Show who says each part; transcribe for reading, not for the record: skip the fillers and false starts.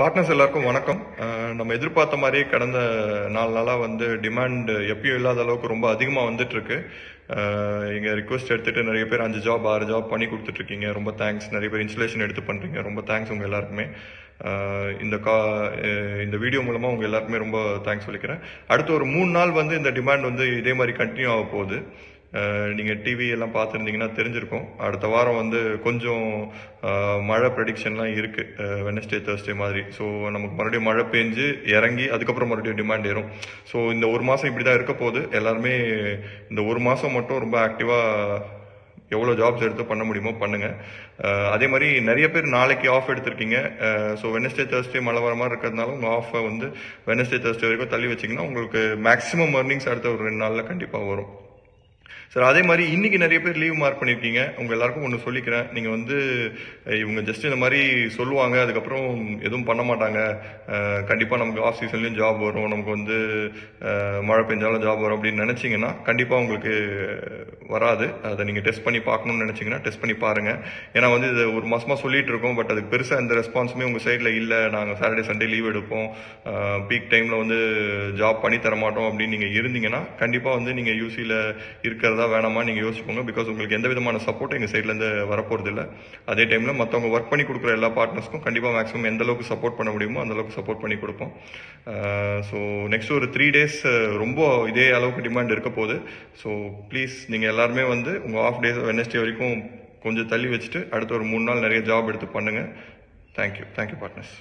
Speaker 1: Partners எல்லாருக்கும் வணக்கம். நம்ம எதிர்பார்த்த மாதிரியே கடந்த 4 நாளாக வந்து டிமாண்ட் எப்பயும் இல்லாத அளவுக்கு ரொம்ப அதிகமாக வந்துட்டு இருக்கு. எங்கள் ரிக்வஸ்ட் எடுத்துகிட்டு நிறைய பேர் 5 ஜாப் 6 ஜாப் பண்ணி கொடுத்துட்ருக்கீங்க. ரொம்ப தேங்க்ஸ். நிறைய பேர் இன்ஸ்டலேஷன் எடுத்து பண்ணுறீங்க. ரொம்ப தேங்க்ஸ் உங்கள் எல்லாருக்குமே. இந்த வீடியோ மூலமாக உங்கள் எல்லாருக்குமே ரொம்ப தேங்க்ஸ் சொல்லிக்கிறேன். அடுத்து ஒரு 3 நாள் வந்து இந்த டிமாண்ட் வந்து இதே மாதிரி கண்டினியூ ஆக போகுது. நீங்கள் டிவி எல்லாம் பார்த்துருந்தீங்கன்னா தெரிஞ்சிருக்கும். அடுத்த வாரம் வந்து கொஞ்சம் மழை ப்ரெடிக்ஷன்லாம் இருக்குது, வெனஸ்டே தேர்ஸ்டே மாதிரி. ஸோ நமக்கு மறுபடியும் மழை பெஞ்சு இறங்கி அதுக்கப்புறம் மறுபடியும் டிமாண்ட் ஏறும். ஸோ இந்த ஒரு மாதம் இப்படி தான் இருக்க போகுது. எல்லாருமே இந்த ஒரு மாதம் மட்டும் ரொம்ப ஆக்டிவாக எவ்வளோ ஜாப்ஸ் எடுத்து பண்ண முடியுமோ பண்ணுங்கள். அதே மாதிரி நிறைய பேர் நாளைக்கு ஆஃப் எடுத்திருக்கீங்க. ஸோ வெனஸ்டே தேர்ஸ்டே மழை வர மாதிரி இருக்கிறதுனால உங்கள் ஆஃபை வந்து வெனஸ்டே தேர்ஸ்டே வரைக்கும் தள்ளி வச்சிங்கன்னா உங்களுக்கு மேக்ஸிமம் ஏர்னிங்ஸ் அடுத்த ஒரு 2 நாளில் கண்டிப்பாக வரும். சார் அதே மாதிரி இன்னைக்கு நிறைய பேர் லீவ் மார்க் பண்ணியிருக்கீங்க. உங்கள் எல்லாருக்கும் ஒன்று சொல்லிக்கிறேன். நீங்கள் வந்து இவங்க ஜஸ்ட் இந்த மாதிரி சொல்லுவாங்க, அதுக்கப்புறம் எதுவும் பண்ண மாட்டாங்க. கண்டிப்பாக நமக்கு ஆஃப் சீசன்லேயும் ஜாப் வரும், நமக்கு வந்து மழை பெஞ்சாலும் ஜாப் வரும் அப்படின்னு நினச்சிங்கன்னா கண்டிப்பாக உங்களுக்கு வராது. அதை நீங்கள் டெஸ்ட் பண்ணி பார்க்கணும்னு நினச்சிங்கன்னா டெஸ்ட் பண்ணி பாருங்கள். ஏன்னா வந்து இது ஒரு மாதமாக சொல்லிட்டு இருக்கோம், பட் அதுக்கு பெருசாக எந்த ரெஸ்பான்ஸுமே உங்கள் சைடில் இல்லை. நாங்கள் சாட்டர்டே சண்டே லீவ் எடுப்போம், பீக் டைமில் வந்து ஜாப் பண்ணி தர மாட்டோம் அப்படின்னு நீங்கள் இருந்தீங்கன்னா கண்டிப்பாக வந்து நீங்கள் யூசியில் இருக்கிறதா வேணாமா நீங்கள் யோசிப்போங்க. பிகாஸ் உங்களுக்கு எந்த விதமான சப்போர்ட் எங்கள் சைட்லேருந்து வரப்போகிறது இல்லை. அதே டைமில் மற்றவங்க ஒர்க் பண்ணி கொடுக்குற எல்லா பார்ட்னர்ஸ்க்கும் கண்டிப்பாக மேக்ஸிமம் எந்த அளவுக்கு சப்போர்ட் பண்ண முடியுமோ அந்தளவுக்கு சப்போர்ட் பண்ணி கொடுப்போம். ஸோ நெக்ஸ்ட் ஒரு 3 days ரொம்ப இதே அளவுக்கு டிமாண்ட் இருக்க போகுது. ஸோ ப்ளீஸ் நீங்கள் எல்லாருமே வந்து உங்கள் ஆஃப் டேஸ் வெனஸ்டே வரைக்கும் கொஞ்சம் தள்ளி வச்சுட்டு அடுத்த ஒரு 3 நாள் நிறைய ஜாப் எடுத்து பண்ணுங்கள். Thank you partners.